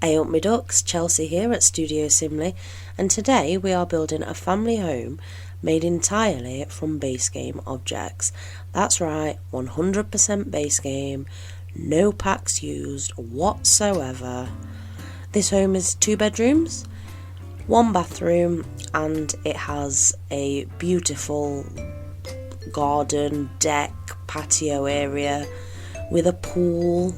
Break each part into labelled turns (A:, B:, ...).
A: Hey up me ducks, Chelsea here at Studio Simli, and today we are building a family home made entirely from base game objects. That's right, 100% base game, no packs used whatsoever. This home is 2 bedrooms, 1 bathroom, and it has a beautiful garden, deck, patio area with a pool.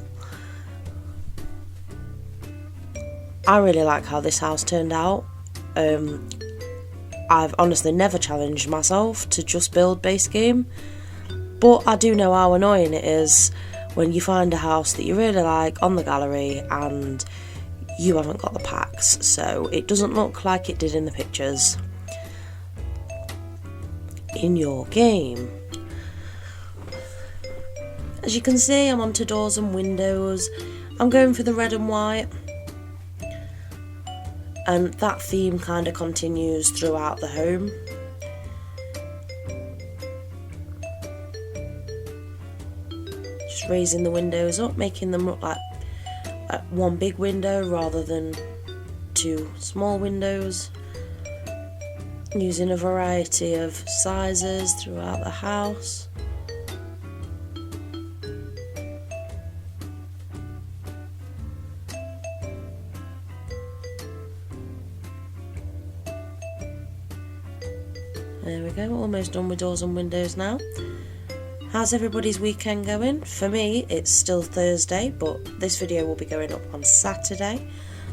A: I really like how this house turned out. I've honestly never challenged myself to just build base game, but I do know how annoying it is when you find a house that you really like on the gallery and you haven't got the packs, so it doesn't look like it did in the pictures in your game. As you can see, I'm onto doors and windows. I'm going for the red and white, and that theme kind of continues throughout the home. Just raising the windows up, making them look like one big window rather than 2 small windows. Using a variety of sizes throughout the house. There we go, almost done with doors and windows now. How's everybody's weekend going? For me, it's still Thursday, but this video will be going up on Saturday.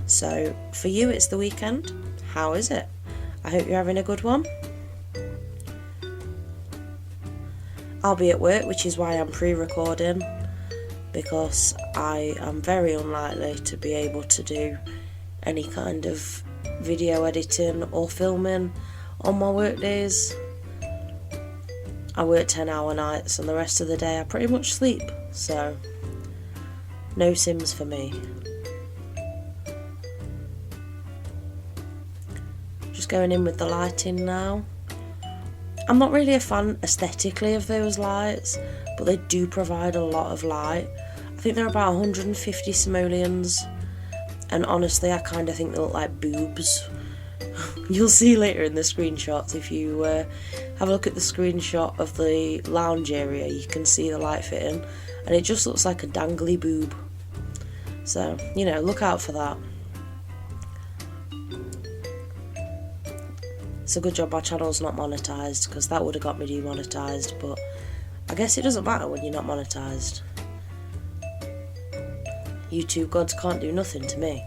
A: So for you, it's the weekend. How is it? I hope you're having a good one. I'll be at work, which is why I'm pre-recording, because I am very unlikely to be able to do any kind of video editing or filming on my work days. I work 10-hour nights and the rest of the day I pretty much sleep, so no Sims for me. Just going in with the lighting now. I'm not really a fan aesthetically of those lights, but they do provide a lot of light. I think they're about 150 simoleons, and honestly I kind of think they look like boobs. You'll see later in the screenshots, if you have a look at the screenshot of the lounge area, you can see the light fitting, and it just looks like a dangly boob. So, you know, look out for that. It's a good job my channel's not monetised, because that would have got me demonetised, but I guess it doesn't matter when you're not monetised. YouTube gods can't do nothing to me.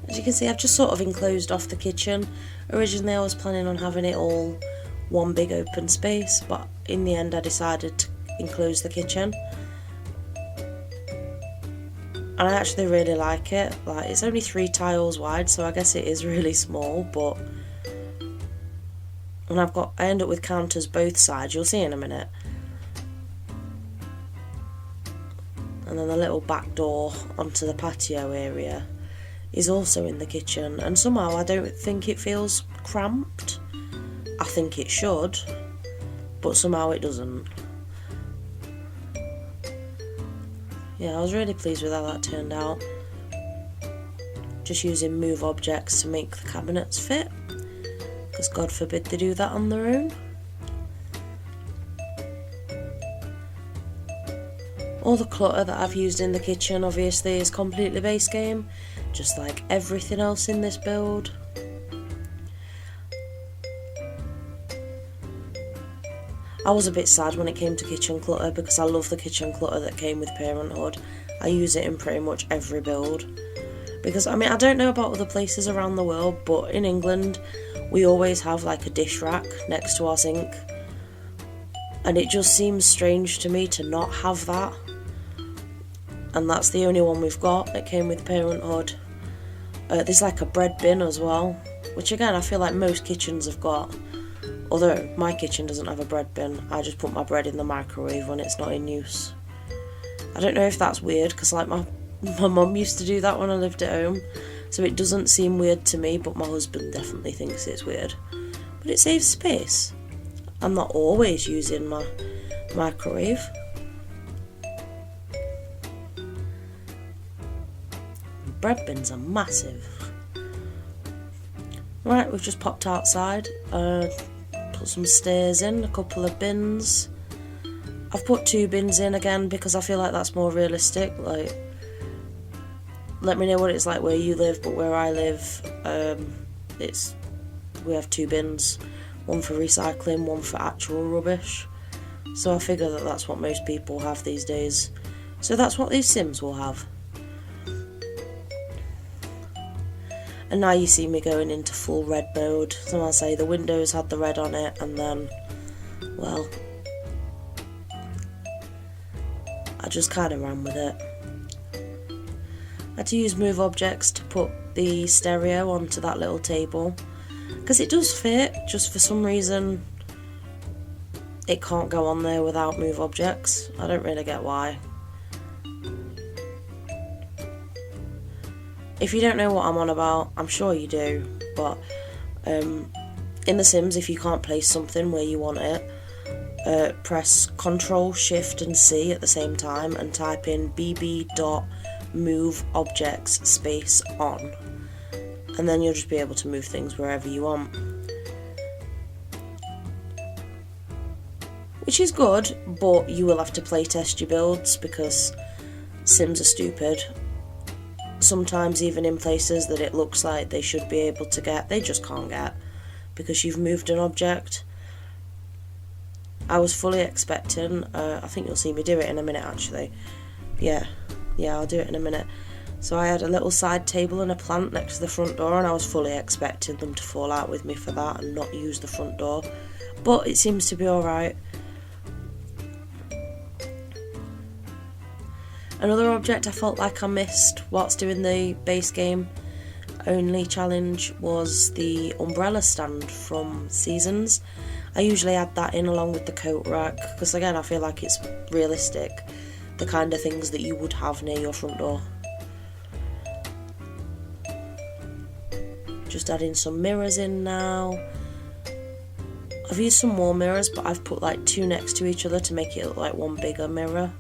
A: As you can see, I've just sort of enclosed off the kitchen. Originally I was planning on having it all one big open space, but in the end I decided to enclose the kitchen. And I actually really like it. Like, it's only 3 tiles wide, so I guess it is really small, but when I end up with counters both sides, you'll see in a minute. And then the little back door onto the patio area is also in the kitchen, and somehow I don't think it feels cramped. I think it should, but somehow it doesn't. Yeah, I was really pleased with how that turned out. Just using move objects to make the cabinets fit, because God forbid they do that on their own. All the clutter that I've used in the kitchen obviously is completely base game, just like everything else in this build. I was a bit sad when it came to kitchen clutter, because I love the kitchen clutter that came with Parenthood. I use it in pretty much every build. Because, I mean, I don't know about other places around the world, but in England we always have like a dish rack next to our sink. And it just seems strange to me to not have that. And that's the only one we've got that came with Parenthood. There's like a bread bin as well, which again I feel like most kitchens have got. Although my kitchen doesn't have a bread bin, I just put my bread in the microwave when it's not in use. I don't know if that's weird, because like my mum used to do that when I lived at home, so it doesn't seem weird to me, but my husband definitely thinks it's weird. But it saves space. I'm not always using my microwave. bread bins are massive. Right, we've just popped outside, put some stairs in, a couple of bins. I've put 2 bins in again because I feel like that's more realistic. Like, let me know what it's like where you live, but where I live, we have 2 bins, one for recycling, one for actual rubbish. So I figure that that's what most people have these days. So that's what these Sims will have. And now you see me going into full red mode. So I'll say the windows had the red on it, and then, well, I just kind of ran with it. I had to use move objects to put the stereo onto that little table, because it does fit, just for some reason it can't go on there without move objects. I don't really get why. If you don't know what I'm on about, I'm sure you do, but in The Sims, if you can't place something where you want it, press Ctrl, Shift and C at the same time and type in bb.moveObjects space on, and then you'll just be able to move things wherever you want. Which is good, but you will have to playtest your builds because Sims are stupid. Sometimes even in places that it looks like they should be able to get, they just can't get because you've moved an object. I was fully expecting, I think you'll see me do it in a minute actually. Yeah, I'll do it in a minute. So I had a little side table and a plant next to the front door, and I was fully expecting them to fall out with me for that and not use the front door. But it seems to be alright. Another object I felt like I missed whilst doing the base game only challenge was the umbrella stand from Seasons. I usually add that in along with the coat rack because again I feel like it's realistic, the kind of things that you would have near your front door. Just adding some mirrors in now. I've used some more mirrors, but I've put like 2 next to each other to make it look like one bigger mirror.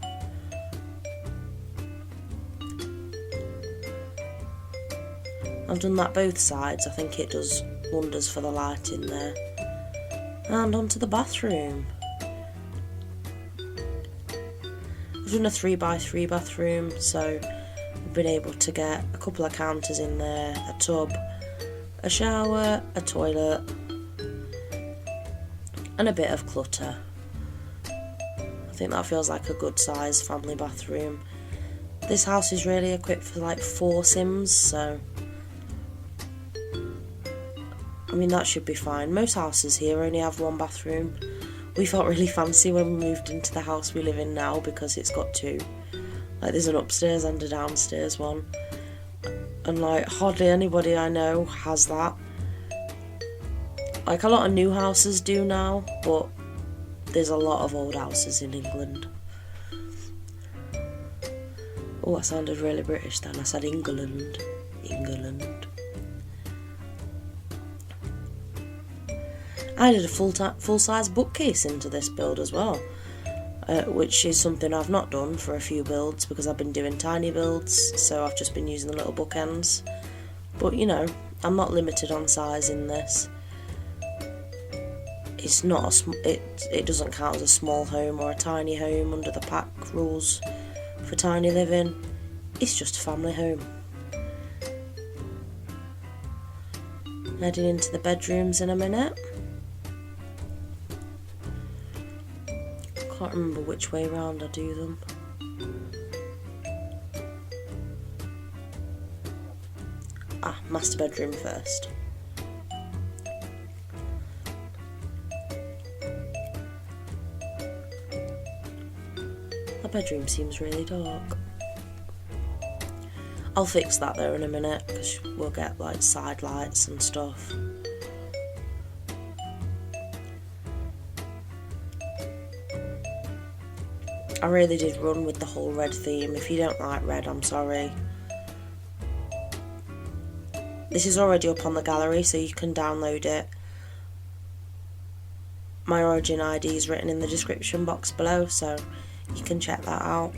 A: I've done that both sides. I think it does wonders for the light in there. And onto the bathroom. I've done a 3x3 bathroom, so I've been able to get a couple of counters in there, a tub, a shower, a toilet, and a bit of clutter. I think that feels like a good size family bathroom. This house is really equipped for like 4 Sims, so I mean that should be fine. Most houses here only have 1 bathroom. We felt really fancy when we moved into the house we live in now because it's got 2. Like there's an upstairs and a downstairs one. And like hardly anybody I know has that. Like a lot of new houses do now, but there's a lot of old houses in England. Oh, I sounded really British then. I said England. England. I did a full-size bookcase into this build as well, which is something I've not done for a few builds because I've been doing tiny builds, so I've just been using the little bookends. But you know, I'm not limited on size in this. It's not it doesn't count as a small home or a tiny home under the pack rules for tiny living. It's just a family home. Heading into the bedrooms in a minute. Can't remember which way round I do them. Master bedroom first. The bedroom seems really dark. I'll fix that there in a minute because we'll get like side lights and stuff. I really did run with the whole red theme. If you don't like red, I'm sorry. This is already up on the gallery, so you can download it. My origin ID is written in the description box below, so you can check that out.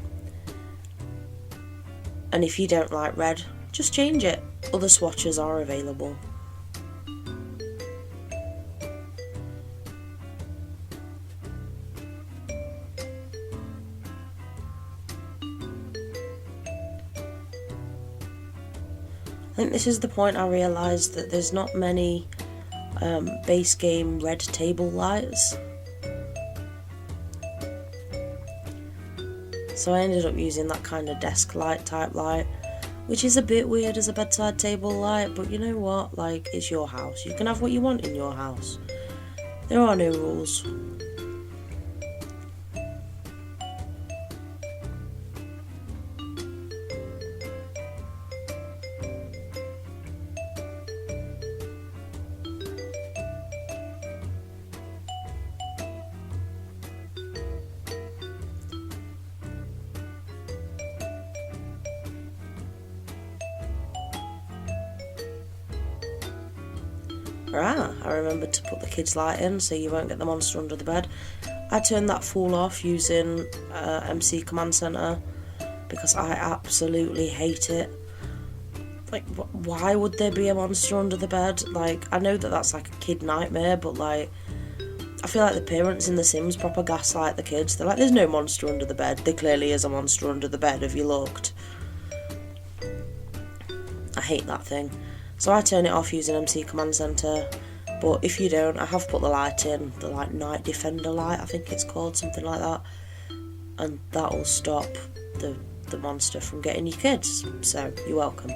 A: And if you don't like red, just change it. Other swatches are available. I think this is the point I realised that there's not many base game red table lights. So I ended up using that kind of desk light type light, which is a bit weird as a bedside table light, but you know what, like, it's your house. You can have what you want in your house. There are no rules. I remembered to put the kids' light in so you won't get the monster under the bed. I turned that fool off using MC Command Center because I absolutely hate it. Like, why would there be a monster under the bed? Like, I know that that's like a kid nightmare, but like, I feel like the parents in The Sims proper gaslight the kids. They're like, there's no monster under the bed. There clearly is a monster under the bed, have you looked? I hate that thing. So I turn it off using MC Command Center, but if you don't, I have put the light in, the like Night Defender light, I think it's called, something like that, and that will stop the monster from getting your kids, so you're welcome.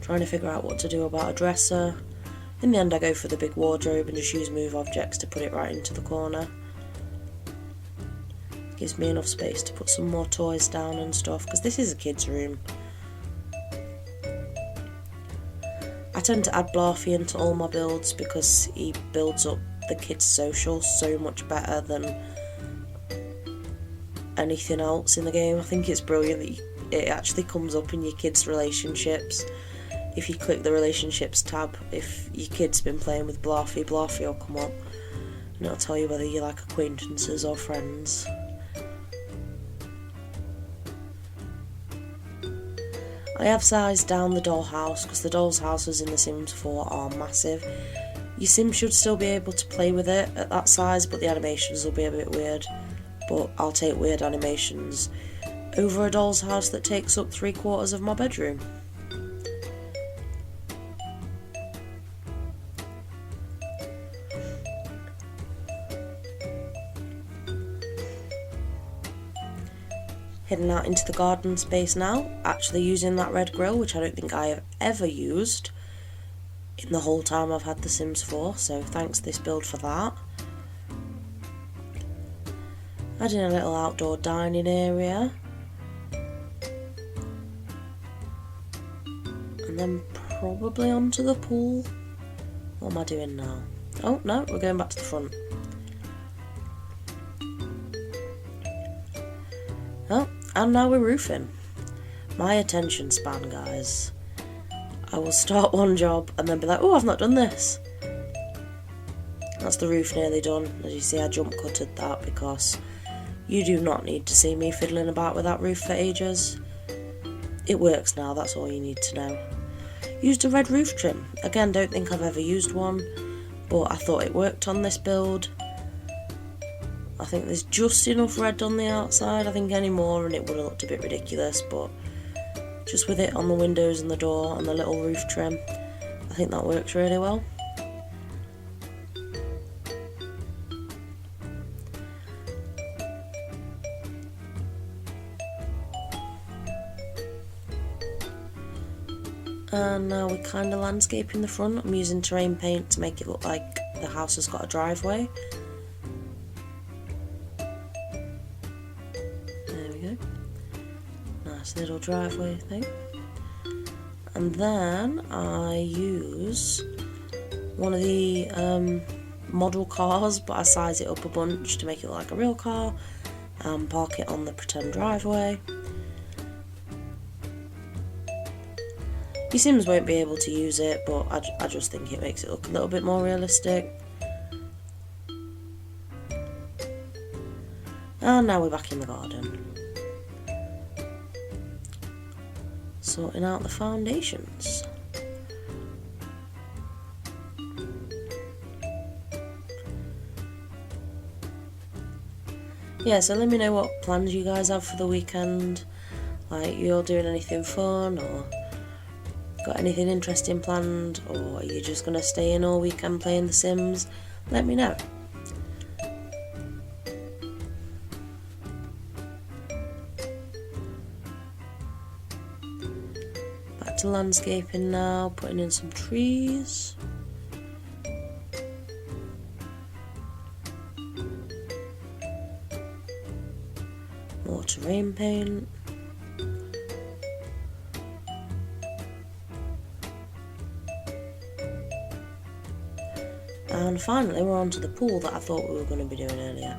A: Trying to figure out what to do about a dresser. In the end I go for the big wardrobe and just use move objects to put it right into the corner. Gives me enough space to put some more toys down and stuff, because this is a kid's room. I tend to add Blarfy into all my builds because he builds up the kids' social so much better than anything else in the game. I think it's brilliant that it actually comes up in your kids' relationships. If you click the relationships tab, if your kid's been playing with Blarfy, Blarfy will come up and it'll tell you whether you like acquaintances or friends. I have sized down the dollhouse because the doll's houses in The Sims 4 are massive. Your Sim should still be able to play with it at that size, but the animations will be a bit weird. But I'll take weird animations over a doll's house that takes up 3/4 of my bedroom. Heading out into the garden space now, actually using that red grill, which I don't think I have ever used in the whole time I've had The Sims 4, so thanks this build for that. Adding a little outdoor dining area. And then probably onto the pool. What am I doing now? Oh no, we're going back to the front. Oh, and now we're roofing. My attention span, guys. I will start one job and then be like, oh, I've not done this. That's the roof nearly done. As you see, I jump cutted that because you do not need to see me fiddling about with that roof for ages. It works now, that's all you need to know. Used a red roof trim. Again, don't think I've ever used one, but I thought it worked on this build. I think there's just enough red on the outside. I think any more and it would have looked a bit ridiculous, but just with it on the windows and the door and the little roof trim, I think that works really well. And now we're kind of landscaping the front. I'm using terrain paint to make it look like the house has got a driveway. Nice little driveway thing. And then I use one of the model cars, but I size it up a bunch to make it look like a real car and park it on the pretend driveway. Your Sims won't be able to use it, but I just think it makes it look a little bit more realistic. And now we're back in the garden. sorting out the foundations. Yeah, so let me know what plans you guys have for the weekend. Like, you're doing anything fun, or got anything interesting planned, or are you just going to stay in all weekend playing The Sims? Let me know. Back to landscaping now, putting in some trees. More terrain paint. And finally we're on to the pool that I thought we were going to be doing earlier.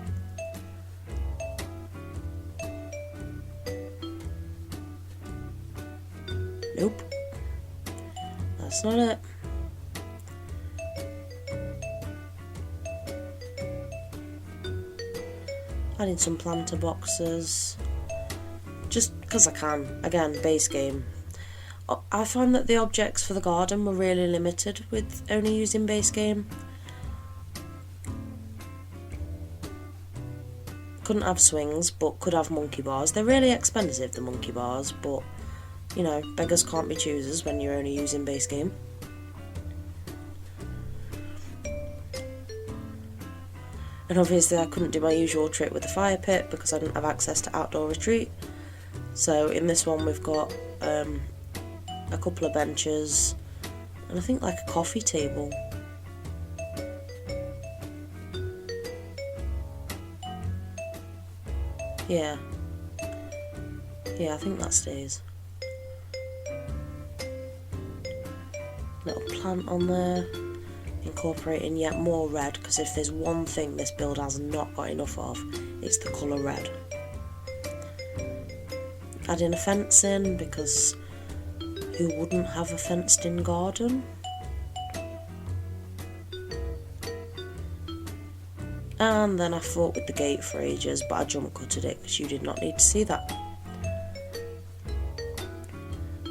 A: Nope. That's not it. Adding some planter boxes. Just because I can. Again, base game. I find that the objects for the garden were really limited with only using base game. Couldn't have swings, but could have monkey bars. They're really expensive, the monkey bars, but you know, beggars can't be choosers when you're only using base game. And obviously I couldn't do my usual trick with the fire pit because I didn't have access to outdoor retreat. So in this one we've got a couple of benches and I think like a coffee table. Yeah, I think that stays. Little plant on there, incorporating yet more red, because if there's one thing this build has not got enough of, it's the colour red. Adding a fence in, because who wouldn't have a fenced in garden? And then I fought with the gate for ages, but I jump cutted it because you did not need to see that.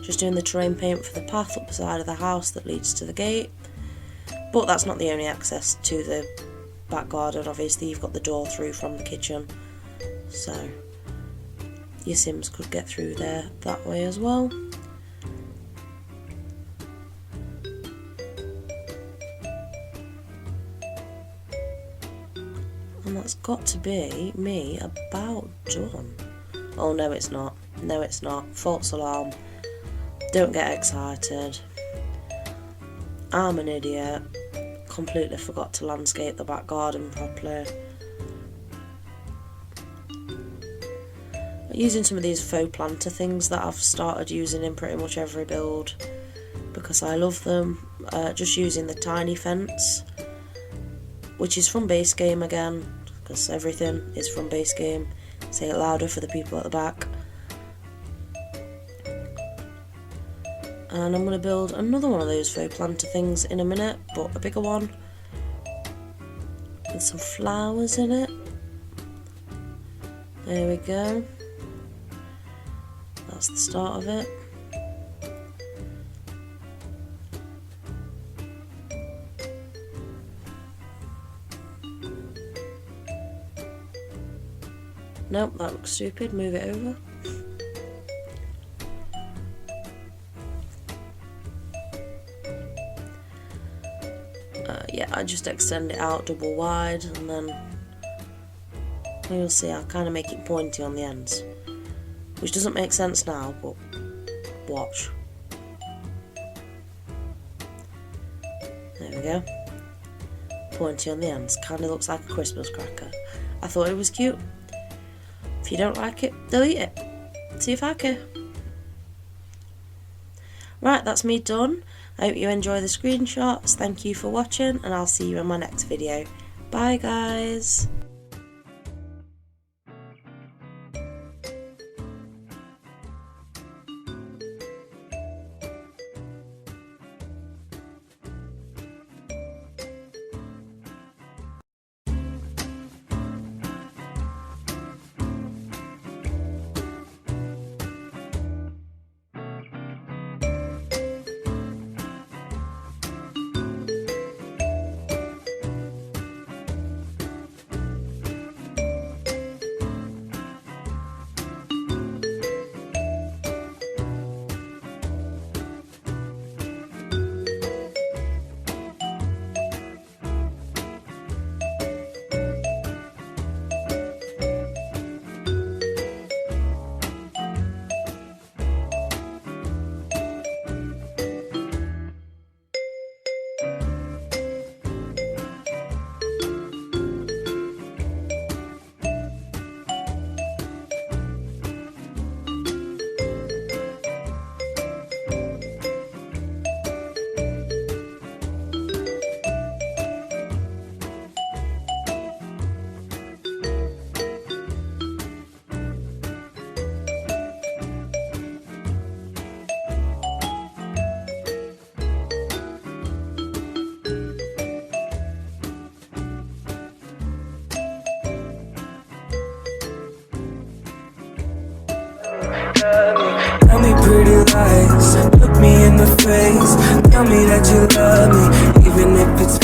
A: Just doing the terrain paint for the path up the side of the house that leads to the gate. But that's not the only access to the back garden. Obviously you've got the door through from the kitchen, so your Sims could get through there that way as well. And that's got to be me about done. Oh no it's not, no it's not, false alarm. Don't get excited. I'm an idiot. Completely forgot to landscape the back garden properly. Using some of these faux planter things that I've started using in pretty much every build because I love them. Just using the tiny fence, which is from base game again, because everything is from base game. Say it louder for the people at the back. And I'm going to build another one of those faux planter things in a minute, but a bigger one with some flowers in it. There we go. That's the start of it. Nope, that looks stupid. Move it over. Yeah, I just extend it out double wide and then you'll see I kind of make it pointy on the ends, which doesn't make sense now, but watch. There we go. Pointy on the ends, kind of looks like a Christmas cracker. I thought it was cute. If you don't like it, delete it. See if I care. Right, that's me done. I hope you enjoy the screenshots. Thank you for watching and I'll see you in my next video. Bye guys.
B: eyes, look me in the face, tell me that you love me, even if it's